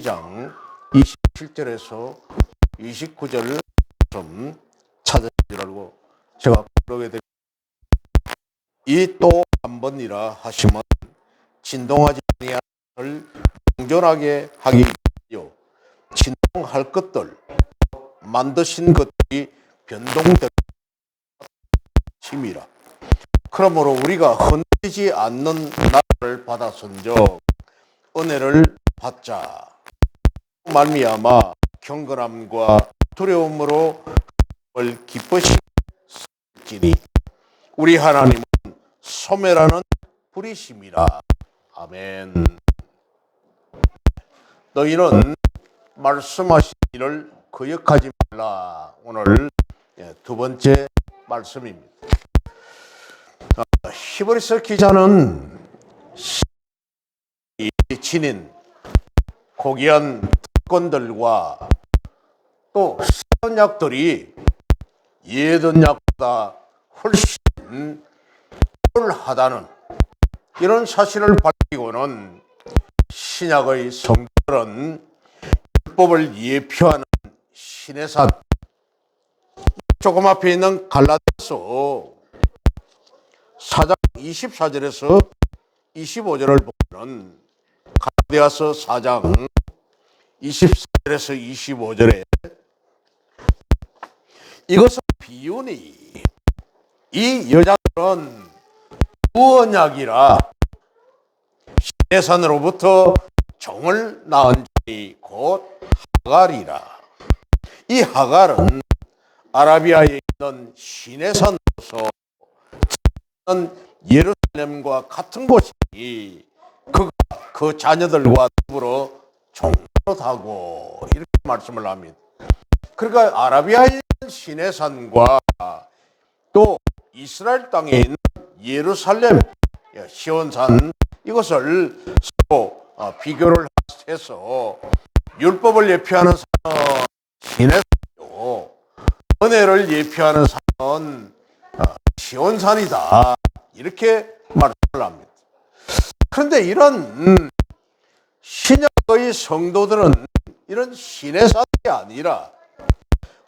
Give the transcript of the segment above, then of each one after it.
12장 27절에서 29절 좀 찾아주라고 제가 부르게 됩니다. 이 또 한 번이라 하시면 진동하지 아니할 것을 공존하게 하기 위하여 진동할 것들 만드신 것들이 변동될 심이라. 그러므로 우리가 흔들리지 않는 나라를 받았은즉 은혜를 받자. 말미암아 경건함과 두려움으로 기쁘시지니 우리 하나님은 소멸하는 불이심이라. 아멘. 너희는 말씀하신 일을 거역하지 말라. 오늘 두 번째 말씀입니다. 히브리서 기자는 지닌 고귀한 특권들과 또 신약들이 예언약보다 훨씬 훌하다는 이런 사실을 밝히고는 신약의 성도들은 율법을 예표하는 신의 산, 조금 앞에 있는 갈라디아서 4장 24절에서 25절을 보면 갈라디아서 4장 24절에서 25절에 이것은 비유니 이 여자들은 무언약이라 신의 산으로부터 종을 낳은 자이 곧 하갈이라. 이 하갈은 아라비아에 있는 신의 산으로서 예루살렘과 같은 곳이 그가 그 자녀들과 더불어 종노릇하고 이렇게 말씀을 합니다. 그러니까 아라비아에 있는 신의 산과 또 이스라엘 땅에 있는 예루살렘 시온산 이것을 서로 비교를 해서 율법을 예표하는 산은 신의 산이고 은혜를 예표하는 산은 시온산이다 이렇게 말씀을 합니다. 그런데 이런 신약의 성도들은 이런 신의 산이 아니라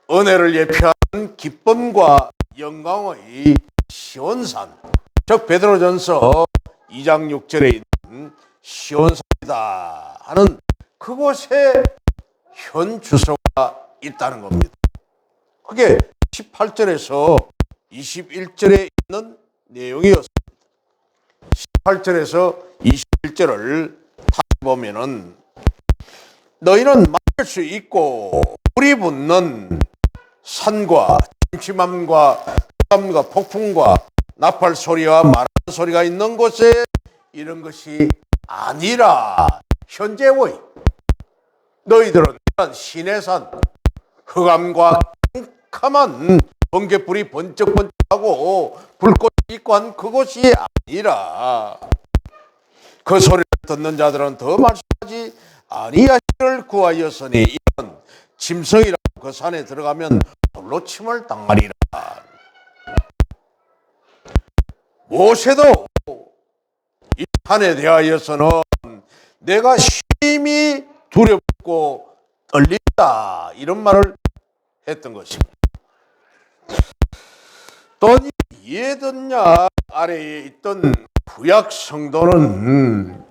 은혜를 예표하는 기쁨과 영광의 시온산, 즉 베드로전서 2장 6절에 있는 시온산이다 하는 그곳에 현 주소가 있다는 겁니다. 그게 18절에서 21절에 있는 내용이었습니다. 18절에서 21절을 다시 보면은 너희는 막을 수 있고 불이 붙는 산과 침침함과 흑암과 폭풍과 나팔 소리와 말하는 소리가 있는 곳에 이런 것이 아니라 현재의 너희들은 신의 산 흑암과 캄캄한 번갯불이 번쩍번쩍하고 불꽃이 있고 한 그곳이 아니라 그 소리를 듣는 자들은 더 말씀하지 아니하시기를 구하였으니 이런 짐승이라고 그 산에 들어가면 돌로 침을 당하리라. 모세도 이 산에 대하여서는 내가 심히 두렵고 떨린다 이런 말을 했던 것입니다. 또 예언약 아래에 있던 구약 성도는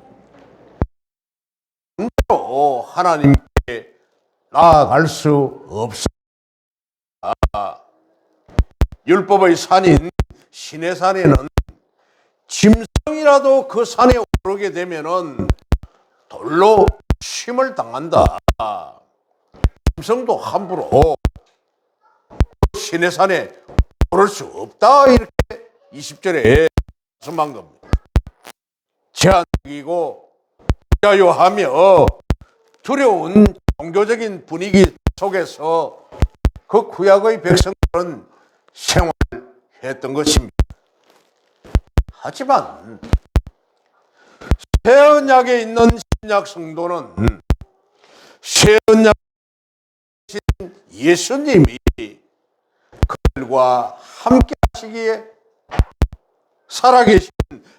하나님께 나아갈 수 없습니다. 율법의 산인 신의 산에는 짐승이라도 그 산에 오르게 되면은 돌로 침을 당한다. 짐승도 함부로 신의 산에 오를 수 없다 이렇게 20절에 말씀한 겁니다. 제한적이고 자유하며 두려운 종교적인 분위기 속에서 그 구약의 백성들은 생활했던 것입니다. 하지만 새 언약에 있는 신약 성도는 새 언약 예수님이 그들과 함께 하시기에 살아계신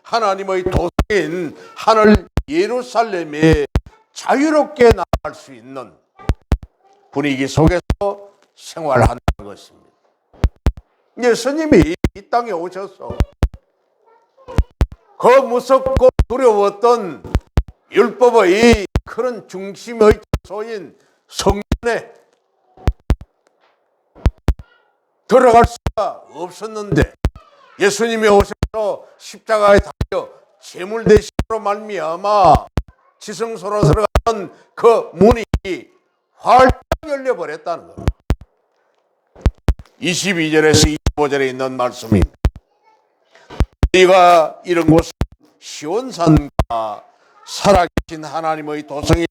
하나님의 도성인 하늘 예루살렘에 자유롭게 나갈 수 있는 분위기 속에서 생활한다는 것입니다. 예수님이 이 땅에 오셔서 그 무섭고 두려웠던 율법의 그런 중심의 장소인 성전에 들어갈 수가 없었는데 예수님이 오셔서 십자가에 달려 제물 대신으로 말미암아 지성소로 들어가는 그 문이 활짝 열려버렸다는 겁니다. 22절에서 25절에 있는 말씀입니다. 우리가 이런 곳은 시온산과 살아계신 하나님의 도성인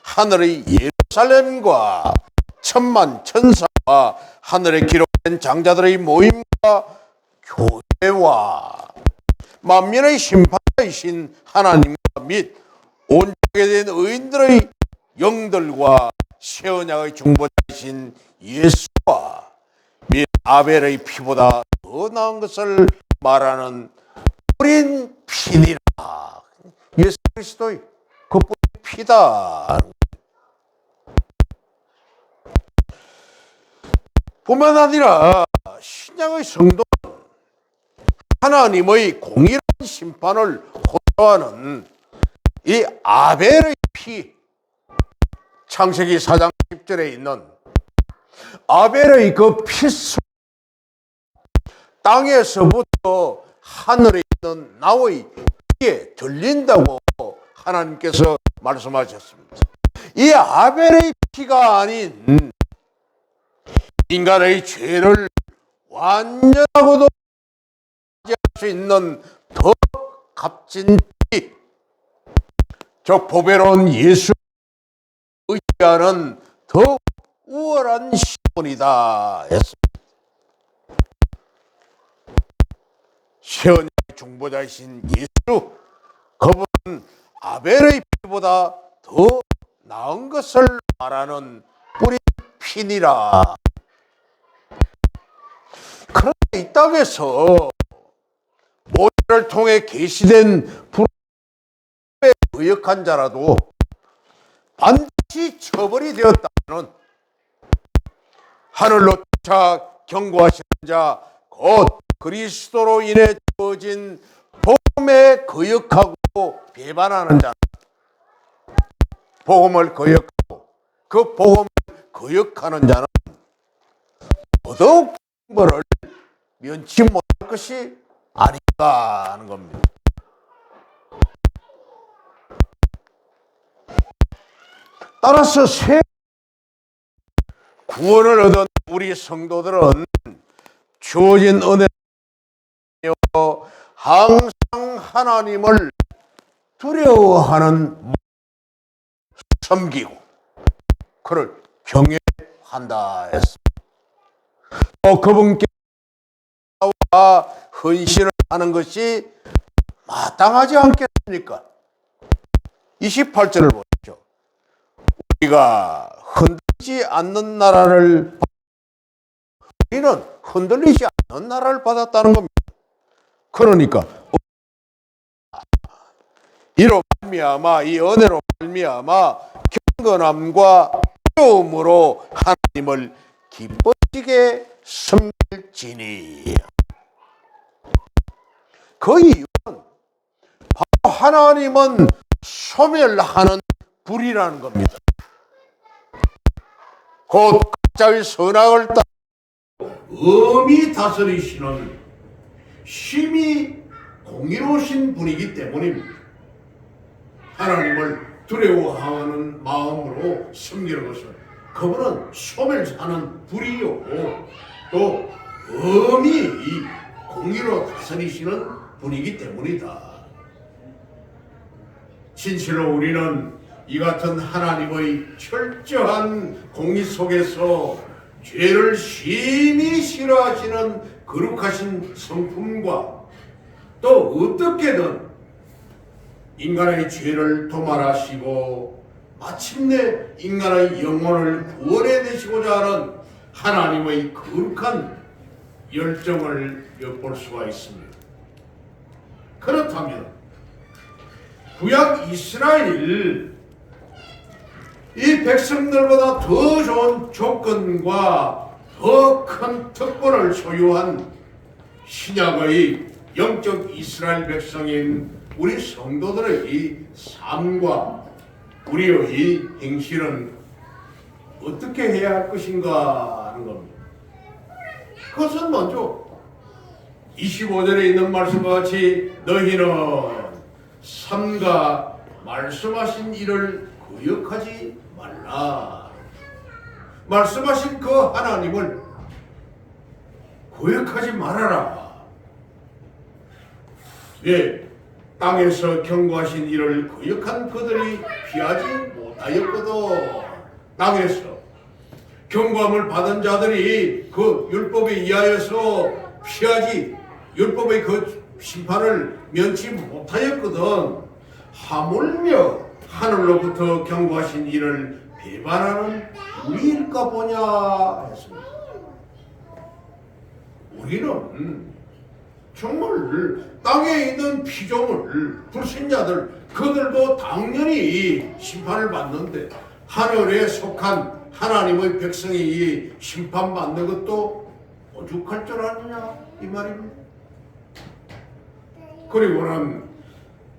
하늘의 예루살렘과 천만 천사와 하늘에 기록된 장자들의 모임과 교회와 만민의 심판이신 하나님과 및 온전하게 된 의인들의 영들과 새 언약의 중보자이신 예수와 및 아벨의 피보다 더 나은 것을 말하는 뿌린 피니라. 예수 그리스도의 그 뿌린 피다. 뿐만 아니라 신약의 성도는 하나님의 공의로운 심판을 호소하는 이 아벨의 피, 창세기 4장 10절에 있는 아벨의 그 피수, 땅에서부터 하늘에 있는 나의 피에 들린다고 하나님께서 말씀하셨습니다. 이 아벨의 피가 아닌 인간의 죄를 완전하고도 할 수 있는 더 값진 피, 저 보배로운 예수 의지하는 더 우월한 신분이다 했습니다. 세언의 중보자이신 예수, 그분은 아벨의 피보다 더 나은 것을 말하는 뿌린 피니라. 그런데 이 땅에서 모세를 통해 계시된 불법에 거역한 자라도 반드시 처벌이 되었다면 하늘로 쫓아 경고하시는 자, 곧 그리스도로 인해 주어진 복음에 거역하고 배반하는 자, 복음을 거역하고 그 복음을 거역하는 자는 더더욱 벌을 면치 못할 것이 아닌가 하는 겁니다. 따라서 새 구원을 얻은 우리 성도들은 주어진 은혜로 항상 하나님을 두려워하는, 섬기고 그를 경외한다 했습니다. 또 그분께 헌신을 하는 것이 마땅하지 않겠습니까? 28절을 보십시오. 우리가 흔들리지 않는 나라를, 우리는 흔들리지 않는 나라를 받았다는 겁니다. 그러니까 이로 말미암아, 이 은혜로 말미암아 경건함과 두려움으로 하나님을 기뻐지게 섬길지니. 그 이유는 바로 하나님은 소멸하는 불이라는 겁니다. 곧 각자의 선악을 따라 엄히 다스리시는 심히 공의로우신 분이기 때문입니다. 하나님을 두려워하는 마음으로 섬기는 것은 그분은 소멸하는 불이요, 또 엄히 공의로 다스리시는 분이기 때문이다. 진실로 우리는 이 같은 하나님의 철저한 공의 속에서 죄를 심히 싫어하시는 거룩하신 성품과 또 어떻게든 인간의 죄를 도말하시고 마침내 인간의 영혼을 구원해내시고자 하는 하나님의 거룩한 열정을 엿볼 수가 있습니다. 그렇다면 구약 이스라엘 이 백성들보다 더 좋은 조건과 더 큰 특권을 소유한 신약의 영적 이스라엘 백성인 우리 성도들의 이 삶과 우리의 이 행실은 어떻게 해야 할 것인가 하는 겁니다. 그것은 먼저 25절에 있는 말씀과 같이 너희는 삼가 말씀하신 일을 거역하지 말라. 말씀하신 그 하나님을 거역하지 말아라. 예, 땅에서 경고하신 일을 거역한 그들이 피하지 못하였거든. 땅에서 경고함을 받은 자들이 그 율법에 의하여서 피하지, 율법의 그 심판을 면치 못하였거든. 하물며 하늘로부터 경고하신 이를 배반하는 우리일까 보냐 했습니다. 우리는 정말 땅에 있는 피조물, 불신자들, 그들도 당연히 심판을 받는데 하늘에 속한 하나님의 백성이 심판받는 것도 오죽할 줄 아느냐 이 말입니다. 그리고는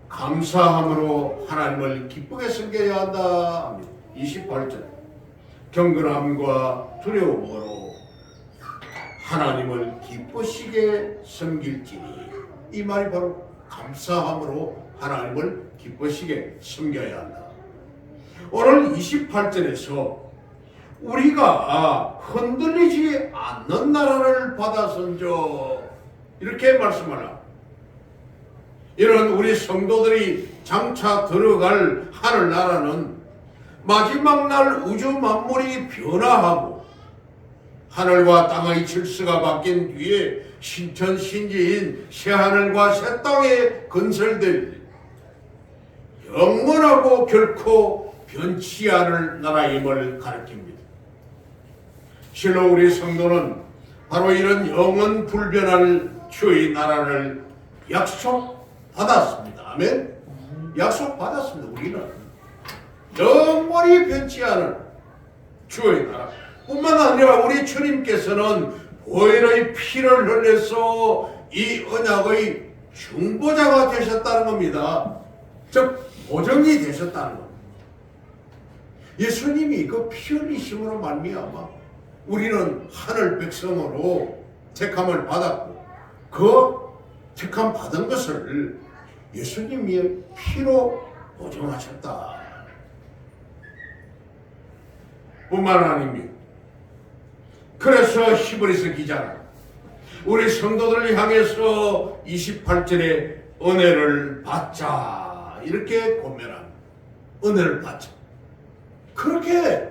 감사함으로 하나님을 기쁘게 섬겨야 한다 합니다. 28절 경건함과 두려움으로 하나님을 기쁘시게 섬길지니, 이 말이 바로 감사함으로 하나님을 기쁘시게 섬겨야 한다. 오늘 28절에서 우리가 흔들리지 않는 나라를 받아선저 이렇게 말씀하라. 이런 우리 성도들이 장차 들어갈 하늘나라는 마지막 날 우주 만물이 변화하고 하늘과 땅의 질서가 바뀐 뒤에 신천신지인 새하늘과 새 땅에 건설될 영원하고 결코 변치 않을 나라임을 가르칩니다. 실로 우리 성도는 바로 이런 영원 불변할 주의 나라를 약속받았습니다. 아멘. 약속받았습니다. 우리는 영원히 변치 않을 주의 나라 뿐만 아니라 우리 주님께서는 보혈의 피를 흘려서 이 언약의 중보자가 되셨다는 겁니다. 즉 보증이 되셨다는 겁니다. 예수님이 그 피 흘리심으로 말미암아 우리는 하늘 백성으로 택함을 받았고 그 택함 받은 것을 예수님이 피로 보증하셨다. 뿐만 아닙니다. 그래서 히브리서 기자는 우리 성도들을 향해서 28절에 은혜를 받자 이렇게 권면합니다. 은혜를 받자. 그렇게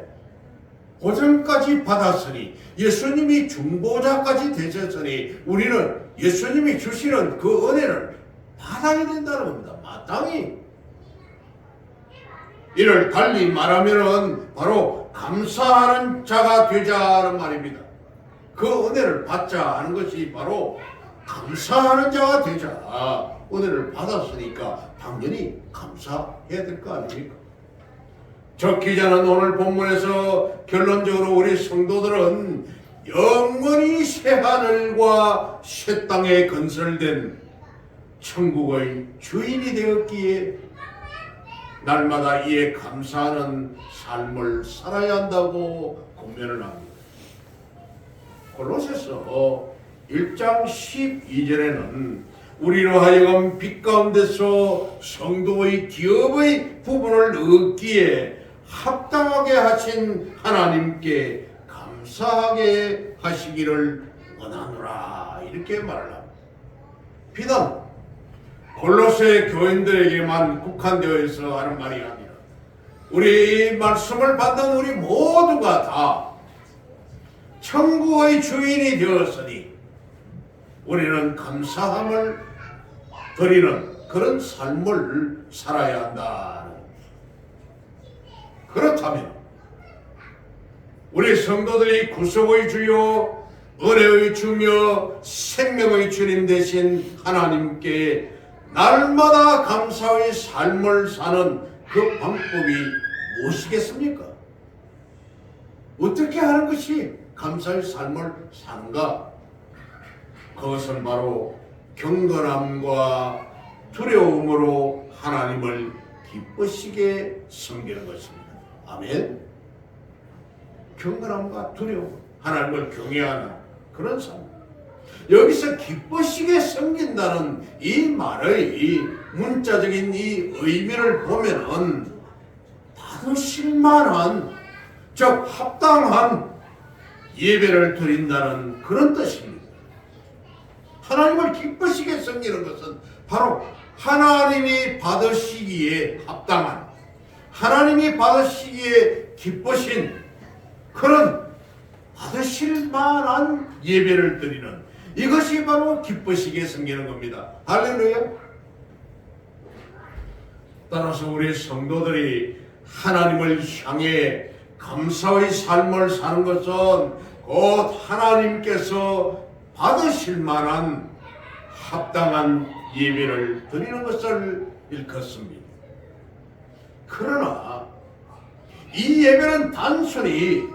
보증까지 받았으니 예수님이 중보자까지 되셨으니 우리는 예수님이 주시는 그 은혜를 받아야 된다는 겁니다. 마땅히. 이를 달리 말하면은 바로 감사하는 자가 되자는 말입니다. 그 은혜를 받자 하는 것이 바로 감사하는 자가 되자. 은혜를 받았으니까 당연히 감사해야 될 거 아닙니까? 저 기자는 오늘 본문에서 결론적으로 우리 성도들은 영원히 새하늘과 새 땅에 건설된 천국의 주인이 되었기에 날마다 이에 감사하는 삶을 살아야 한다고 권면을 합니다. 골로새서 1장 12절에는 우리로 하여금 빛 가운데서 성도의 기업의 부분을 얻기에 합당하게 하신 하나님께 감사하게 하시기를 원하노라 이렇게 말을 합니다. 비단 골로새 교인들에게만 국한되어 있어 하는 말이 아니라 우리 이 말씀을 받는 우리 모두가 다 천국의 주인이 되었으니 우리는 감사함을 드리는 그런 삶을 살아야 한다. 그렇다면 우리 성도들이 구속의 주요 은혜의 주며 생명의 주님 되신 하나님께 날마다 감사의 삶을 사는 그 방법이 무엇이겠습니까? 어떻게 하는 것이 감사의 삶을 사는가? 그것은 바로 경건함과 두려움으로 하나님을 기쁘시게 섬기는 것입니다. 아멘. 경건함과 두려움, 하나님을 경외하는 그런 삶. 여기서 기쁘시게 섬긴다는 이 말의 이 문자적인 이 의미를 보면은 받으실 만한, 즉 합당한 예배를 드린다는 그런 뜻입니다. 하나님을 기쁘시게 섬기는 것은 바로 하나님이 받으시기에 합당한, 하나님이 받으시기에 기쁘신 그런 받으실 만한 예배를 드리는, 이것이 바로 기쁘시게 섬기는 겁니다. 할렐루야. 따라서 우리 성도들이 하나님을 향해 감사의 삶을 사는 것은 곧 하나님께서 받으실 만한 합당한 예배를 드리는 것을 일컫습니다. 그러나 이 예배는 단순히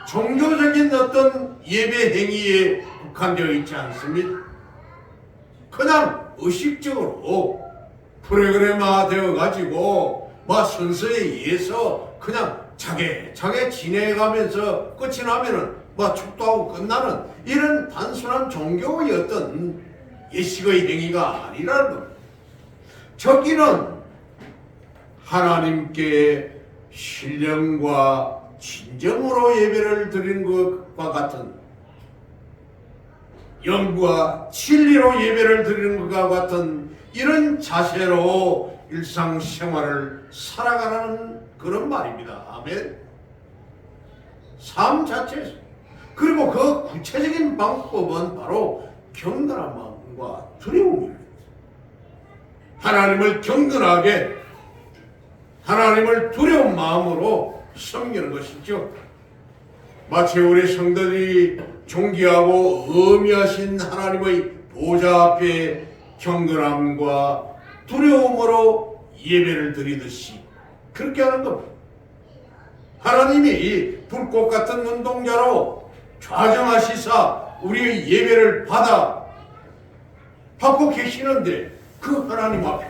종교적인 어떤 예배 행위에 국한되어 있지 않습니다. 그냥 의식적으로 프로그램화 되어 가지고 순서에 의해서 그냥 자게 지내가면서 끝이 나면은 축도하고 끝나는 이런 단순한 종교의 어떤 예식의 행위가 아니라는 겁니다. 저기는 하나님께 신령과 진정으로 예배를 드리는 것과 같은, 영과 진리로 예배를 드리는 것과 같은 이런 자세로 일상생활을 살아가는 그런 말입니다. 아멘. 삶 자체에서. 그리고 그 구체적인 방법은 바로 경건한 마음과 두려움입니다. 하나님을 경건하게, 하나님을 두려운 마음으로 섬기는 것이죠. 마치 우리 성도들이 존귀하고 의미하신 하나님의 보좌 앞에 경건함과 두려움으로 예배를 드리듯이 그렇게 하는 겁니다. 하나님이 불꽃 같은 눈동자로 좌정하시사 우리의 예배를 받고 계시는데 그 하나님 앞에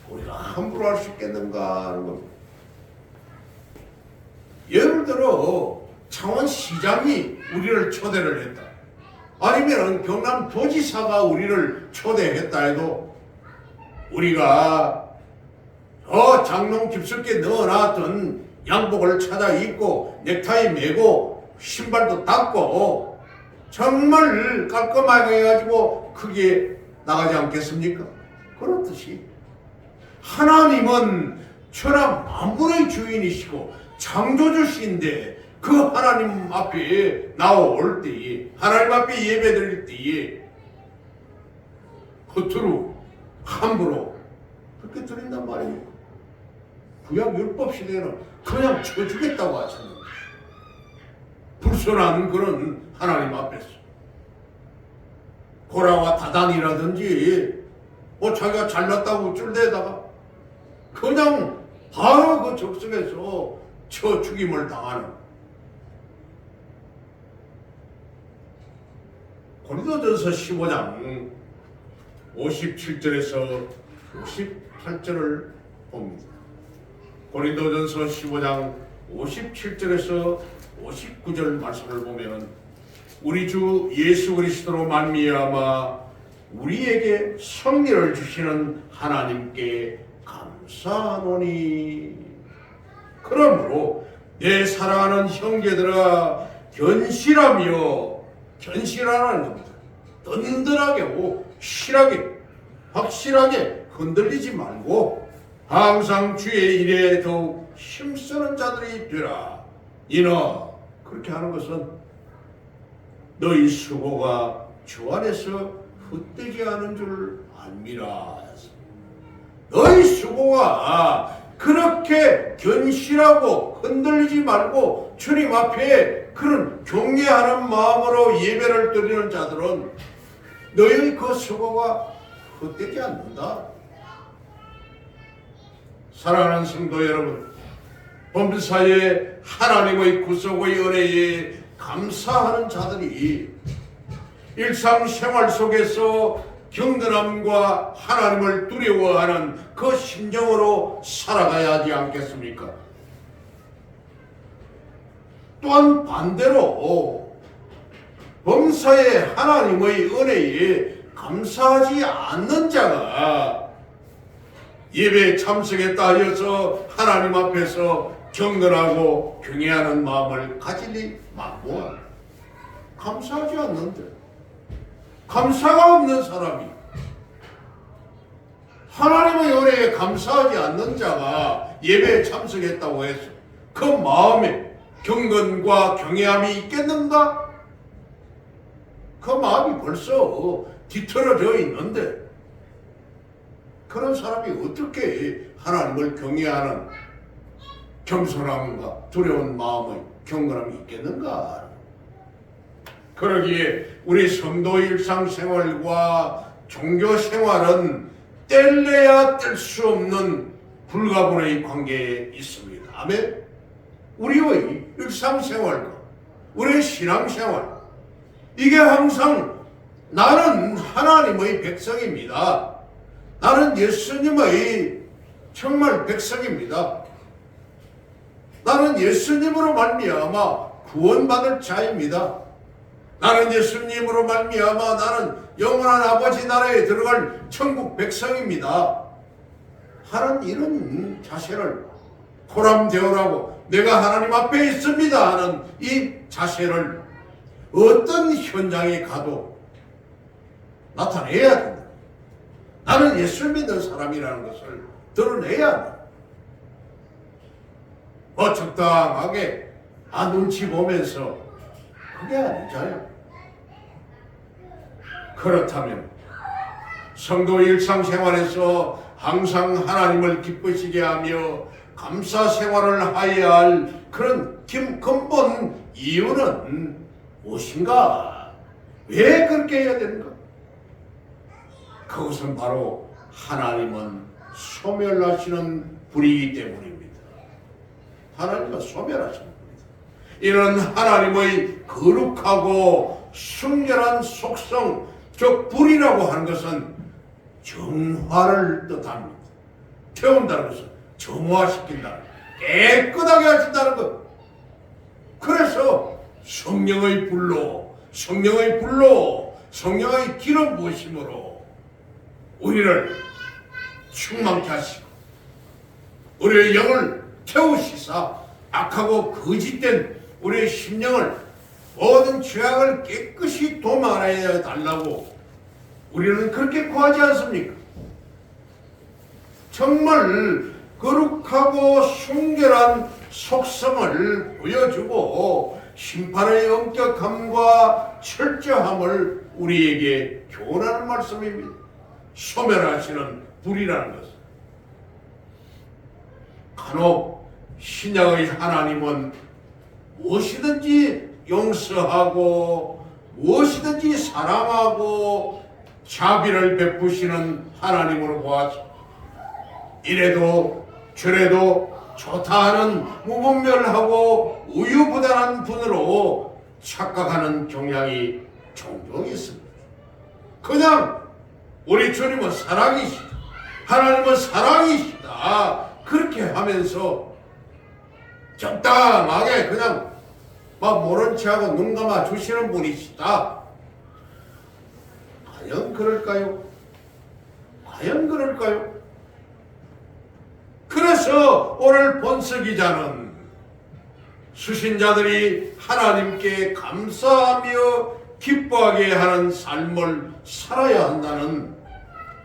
우리가 함부로 할 수 있겠는가 하는 겁니다. 예를 들어 창원시장이 우리를 초대를 했다, 아니면 경남도지사가 우리를 초대했다 해도 우리가 장롱 깊숙이 넣어놨던 양복을 찾아 입고 넥타이 매고 신발도 닦고 정말 깔끔하게 해가지고 크게 나가지 않겠습니까? 그렇듯이 하나님은 천하 만물의 주인이시고 창조주신데 그 하나님 앞에 나올 때에, 하나님 앞에 예배 드릴 때에 겉으로 함부로 그렇게 드린단 말입니다. 구약 율법 시대에는 그냥 쳐주겠다고 하셨는데, 불순한 그런 하나님 앞에서 고라와 다단이라든지 자기가 잘났다고 쫄대다가 그냥 바로 그 적석에서 쳐 죽임을 당하는, 고린도전서 15장 57절에서 58절을 봅니다. 고린도전서 15장 57절에서 59절 말씀을 보면 우리 주 예수 그리스도로 말미암아 우리에게 성리를 주시는 하나님께 감사하노니, 그러므로 내 사랑하는 형제들아 견실하라는 겁니다. 든든하게, 확실하게 흔들리지 말고 항상 주의 일에 더욱 힘쓰는 자들이 되라. 이너 그렇게 하는 것은 너희 수고가 주 안에서 헛되지 않은 줄 압니다. 너희 수고가 그렇게 견실하고 흔들리지 말고 주님 앞에 그런 경외하는 마음으로 예배를 드리는 자들은 너희 그 수고가 헛되지 않는다. 사랑하는 성도 여러분, 범사에 하나님의 구속의 은혜에 감사하는 자들이 일상생활 속에서 경건함과 하나님을 두려워하는 그 심정으로 살아가야 하지 않겠습니까? 또한 반대로 범사에 하나님의 은혜에 감사하지 않는 자가 예배에 참석했다 하여서 하나님 앞에서 경건하고 경외하는 마음을 가질리 만무하라. 감사하지 않는데, 감사가 없는 사람이, 하나님의 은혜에 감사하지 않는 자가 예배에 참석했다고 해서 그 마음에 경건과 경외함이 있겠는가? 그 마음이 벌써 뒤틀어져 있는데 그런 사람이 어떻게 하나님을 경외하는 겸손함과 두려운 마음의 경건함이 있겠는가? 그러기에 우리 성도 일상생활과 종교생활은 뗄래야 뗄 수 없는 불가분의 관계에 있습니다. 아멘. 우리의 일상생활과 우리의 신앙생활, 이게 항상 나는 하나님의 백성입니다. 나는 예수님의 정말 백성입니다. 나는 예수님으로 말미암아 구원받을 자입니다. 나는 예수님으로 말미암아 나는 영원한 아버지 나라에 들어갈 천국 백성입니다. 하는 이런 자세를 포람되어라고 내가 하나님 앞에 있습니다 하는 이 자세를 어떤 현장에 가도 나타내야 된다. 나는 예수 믿는 사람이라는 것을 드러내야 한다. 적당하게 눈치 보면서 그게 아니잖아요. 그렇다면 성도 일상생활에서 항상 하나님을 기쁘시게 하며 감사 생활을 하여야 할 그런 근본 이유는 무엇인가? 왜 그렇게 해야 되는가? 그것은 바로 하나님은 소멸하시는 분이기 때문입니다. 하나님은 소멸하시는 분이다. 이런 하나님의 거룩하고 순결한 속성, 즉 불이라고 하는 것은 정화를 뜻합니다. 태운다는 것은 정화시킨다는 것, 깨끗하게 하신다는 것. 그래서 성령의 불로, 성령의 기름 부으심으로 우리를 충만케 하시고 우리의 영을 태우시사 악하고 거짓된 우리의 심령을 모든 죄악을 깨끗이 도말하여 달라고 우리는 그렇게 구하지 않습니까? 정말 거룩하고 순결한 속성을 보여주고 심판의 엄격함과 철저함을 우리에게 교훈하는 말씀입니다. 소멸하시는 불이라는 것은 간혹 신약의 하나님은 무엇이든지 용서하고 무엇이든지 사랑하고 자비를 베푸시는 하나님으로 보아서 이래도 저래도 좋다 하는 무분별하고 우유부단한 분으로 착각하는 경향이 종종 있습니다. 그냥 우리 주님은 사랑이시다, 하나님은 사랑이시다 그렇게 하면서 적당하게 그냥 모른 체하고 눈 감아 주시는 분이시다. 과연 그럴까요? 과연 그럴까요? 그래서 오늘 본서 기자는 수신자들이 하나님께 감사하며 기뻐하게 하는 삶을 살아야 한다는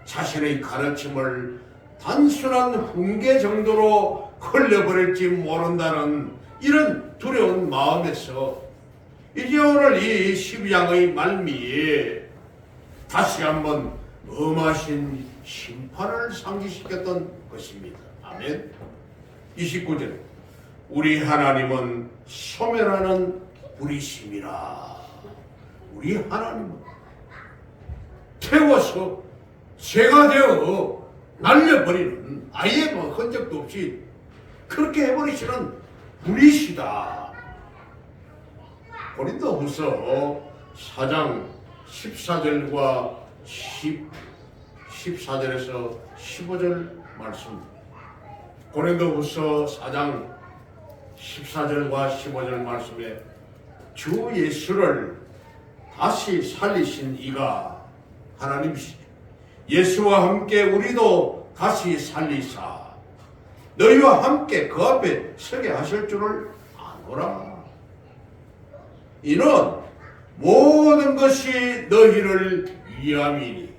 자신의 가르침을 단순한 훈계 정도로 흘려버릴지 모른다는 이런 두려운 마음에서 이제 오늘 이 12장의 말미에 다시 한번 엄하신 심판을 상기시켰던 것입니다. 아멘. 29절 우리 하나님은 소멸하는 불이심이라. 우리 하나님은 태워서 죄가 되어 날려버리는, 아예 흔적도 없이 그렇게 해버리시는 분이시다. 고린도후서 4장 14절과 14절에서 15절 말씀. 고린도후서 4장 14절과 15절 말씀에 주 예수를 다시 살리신 이가 하나님이시죠. 예수와 함께 우리도 다시 살리사 너희와 함께 그 앞에 서게 하실 줄을 아노라. 이는 모든 것이 너희를 위함이니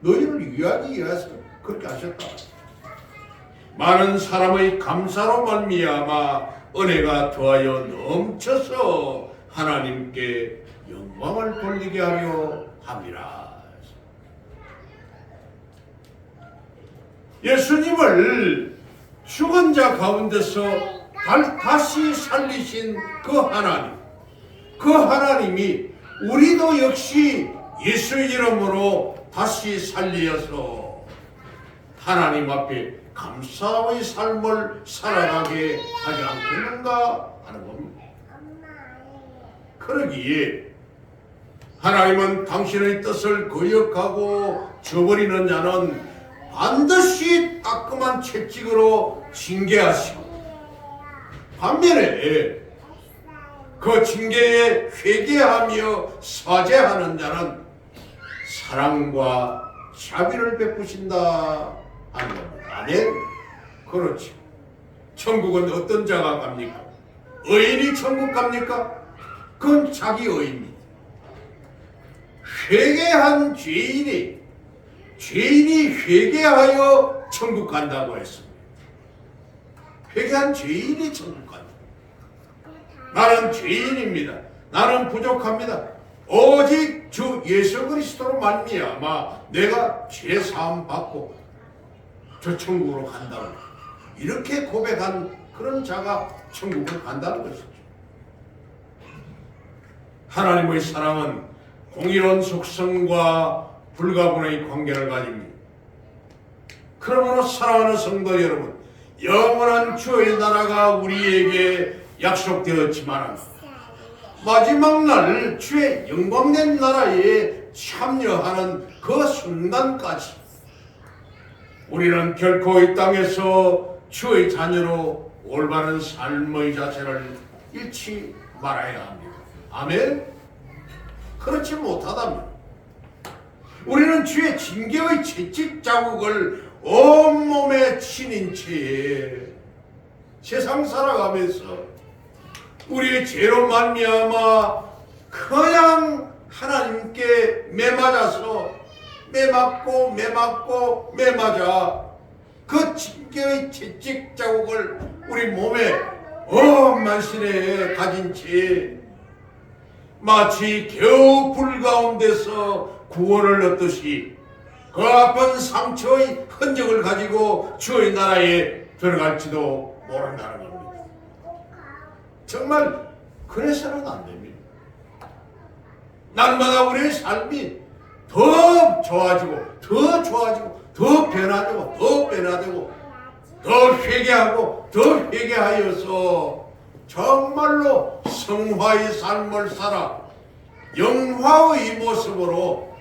너희를 위하기 위해서 그렇게 하셨다. 많은 사람의 감사로 말미암아 은혜가 더하여 넘쳐서 하나님께 영광을 돌리게 하려 함이라. 예수님을 죽은 자 가운데서 다시 살리신 그 하나님이 우리도 역시 예수 이름으로 다시 살리어서 하나님 앞에 감사의 삶을 살아가게 하지 않겠는가 하는 겁니다. 그러기에 하나님은 당신의 뜻을 거역하고 저버리는 자는 반드시 따끔한 채찍으로 징계하시고, 반면에 그 징계에 회개하며 사죄하는 자는 사랑과 자비를 베푸신다 하는 겁니다. 아멘. 그렇지. 천국은 어떤 자가 갑니까? 의인이 천국 갑니까? 그건 자기 의입니다. 회개한 죄인이 회개하여 천국 간다고 했습니다. 회개한 죄인이 천국 간다. 나는 죄인입니다. 나는 부족합니다. 오직 주 예수 그리스도로 말미암아 내가 죄 사함 받고 저 천국으로 간다고, 이렇게 고백한 그런 자가 천국을 간다는 것이죠. 하나님의 사랑은 공의로운 속성과 불가분의 관계를 가집니다. 그러므로 사랑하는 성도 여러분, 영원한 주의 나라가 우리에게 약속되었지만 마지막 날 주의 영광된 나라에 참여하는 그 순간까지 우리는 결코 이 땅에서 주의 자녀로 올바른 삶의 자세를 잃지 말아야 합니다. 아멘. 그렇지 못하다면 우리는 주의 징계의 채찍 자국을 온몸에 지닌 채 세상 살아가면서 우리의 죄로 말미암아 그냥 하나님께 매맞아서 매맞아 그 징계의 채찍 자국을 우리 몸에 만신에 가진 채 마치 겨우 불 가운데서 구원을 얻듯이 그 아픈 상처의 흔적을 가지고 주의 나라에 들어갈지도 모른다는 겁니다. 정말 그래서는 안 됩니다. 날마다 우리의 삶이 더 좋아지고 더 변화되고 더 회개하여서 정말로 성화의 삶을 살아 영화의 모습으로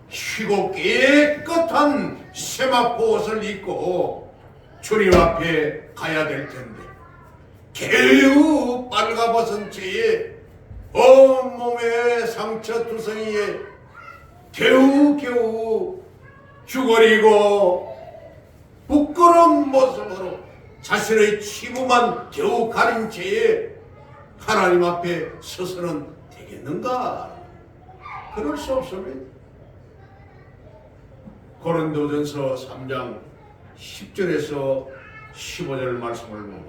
희고 깨끗한 세마포 옷을 입고 주님 앞에 가야 될 텐데 겨우 빨가벗은 채에 온몸에 상처 투성이에 겨우 죽어리고 부끄러운 모습으로 자신의 치부만 겨우 가린 채에 하나님 앞에 서서는 되겠는가? 그럴 수 없습니다. 고린도전서 3장 10절에서 15절 말씀을 보면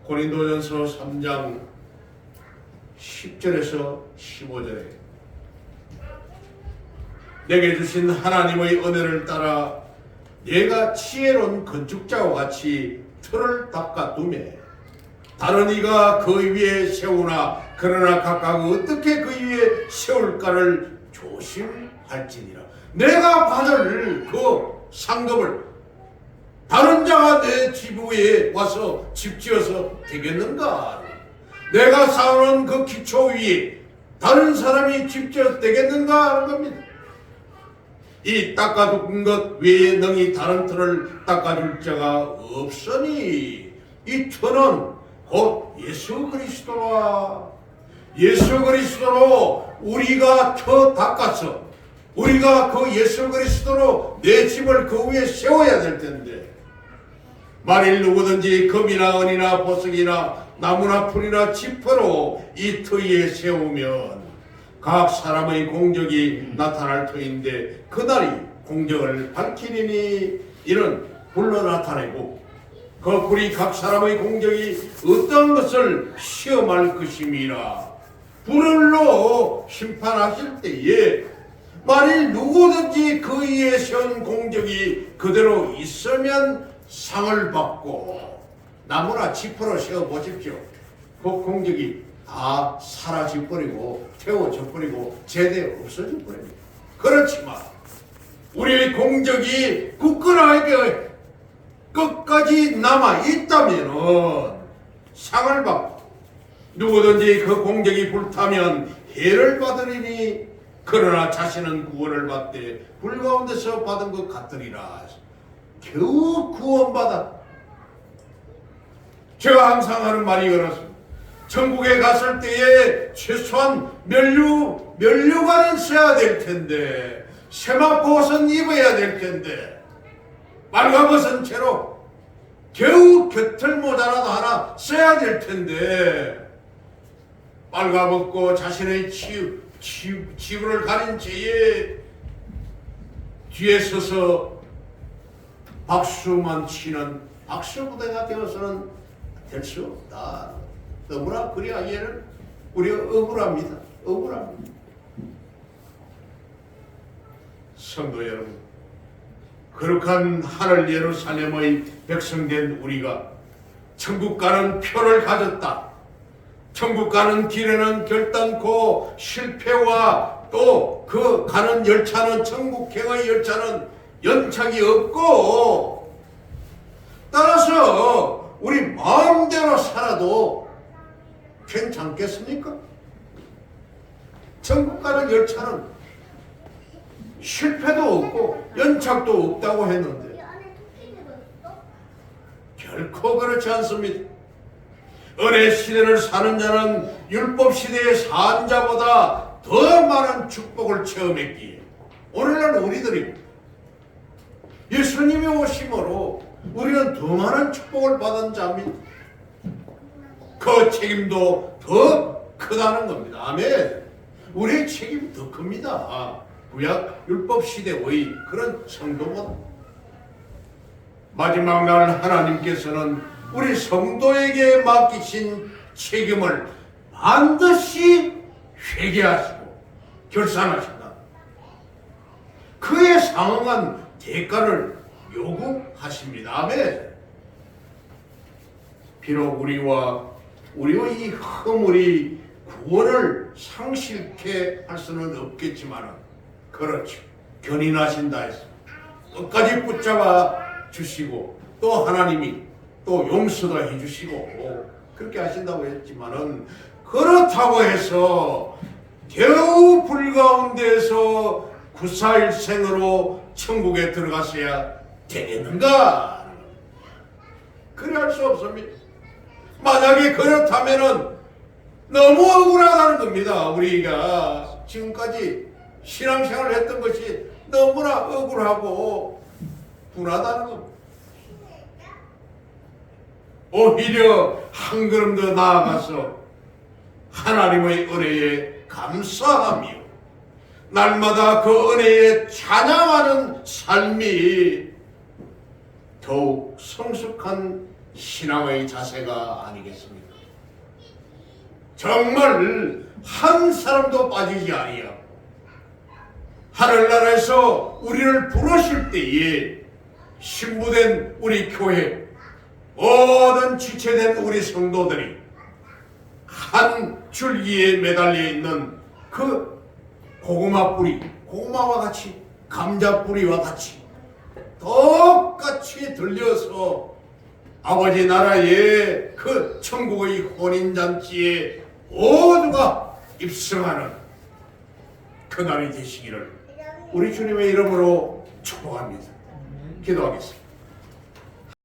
고린도전서 3장 10절에서 15절에 내게 주신 하나님의 은혜를 따라 내가 지혜로운 건축자와 같이 틀을 닦아두매 다른 이가 그 위에 세우나 그러나 각각 어떻게 그 위에 세울까를 조심할지니라. 내가 받을 그 상급을 다른 자가 내 집 위에 와서 집 지어서 되겠는가? 내가 쌓아놓은 그 기초 위에 다른 사람이 집 지어서 되겠는가 하는 겁니다. 이 닦아둔 것 외에 능히 다른 터를 닦아줄 자가 없으니 이 터는 곧 예수 그리스도라. 예수 그리스도로 우리가 터 닦아서 우리가 그 예수 그리스도로 내 집을 그 위에 세워야 될 텐데, 만일 누구든지 금이나 은이나 보석이나 나무나 풀이나 지퍼로 이 터 위에 세우면 각 사람의 공적이 나타날 터인데 그날이 공적을 밝히리니 이는 불로 나타내고 그 불이 각 사람의 공적이 어떤 것을 시험할 것임이라. 불을로 심판하실 때에 만일 누구든지 그 위에 세운 공적이 그대로 있으면 상을 받고, 나무나 지퍼로 세워보십시오. 그 공적이 다 사라져버리고 태워져버리고 제대 없어져버립니다. 그렇지만 우리의 공적이 굳건하게 끝까지 남아있다면 상을 받고, 누구든지 그 공적이 불타면 해를 받으리니 그러나 자신은 구원을 받되 불 가운데서 받은 것 같으리라. 겨우 구원받아. 제가 항상 하는 말이 그렇습니다. 천국에 갔을 때에 최소한 면류관은 써야 될 텐데, 세마포옷은 입어야 될 텐데, 빨가벗은 채로 겨우 곁을 모자라도 하나 써야 될 텐데, 빨가벗고 자신의 지구를 가린 채에 뒤에 서서 박수만 치는 박수부대가 되어서는 될 수 없다. 너무나 그래야 얘는 우리가 억울합니다. 억울합니다. 성도 여러분, 거룩한 하늘 예루살렘의 백성된 우리가 천국 가는 표를 가졌다. 천국 가는 길에는 결단코 실패와 또 그 가는 열차는, 천국행의 열차는 연착이 없고, 따라서 우리 마음대로 살아도 괜찮겠습니까? 천국 가는 열차는 실패도 없고 연착도 없다고 했는데 결코 그렇지 않습니다. 은혜 시대를 사는 자는 율법 시대의 산 자보다 더 많은 축복을 체험했기에 오늘날 우리들이 예수님이 오심으로 우리는 더 많은 축복을 받은 자입니다. 그 책임도 더 크다는 겁니다. 아멘. 우리의 책임이 더 큽니다. 구약 율법 시대의 그런 성도보다. 마지막 날 하나님께서는 우리 성도에게 맡기신 책임을 반드시 회개하시고 결산하신다. 그에 상응한 대가를 요구하십니다. 아멘. 비록 우리의 이 허물이 구원을 상실케 할 수는 없겠지만, 그렇죠. 견인하신다 해서 끝까지 붙잡아 주시고 또 하나님이 또 용서도 해주시고 그렇게 하신다고 했지만은, 그렇다고 해서 겨우 불 가운데서 구사일생으로 천국에 들어갔어야 되겠는가? 그래 할 수 없습니다. 만약에 그렇다면은 너무 억울하다는 겁니다. 우리가 지금까지 신앙생활을 했던 것이 너무나 억울하고 분하다는 겁니다. 오히려 한 걸음 더 나아가서 하나님의 은혜에 감사하며 날마다 그 은혜에 찬양하는 삶이 더욱 성숙한 신앙의 자세가 아니겠습니까? 정말 한 사람도 빠지지 아니하고 하늘나라에서 우리를 부르실 때에 신부된 우리 교회, 모든 지체된 우리 성도들이 한 줄기에 매달려 있는 그 고구마 뿌리, 고구마와 같이, 감자 뿌리와 같이 똑같이 들려서 아버지 나라의 그 천국의 혼인잔치에 모두가 입성하는 그날이 되시기를 우리 주님의 이름으로 축복합니다. 기도하겠습니다.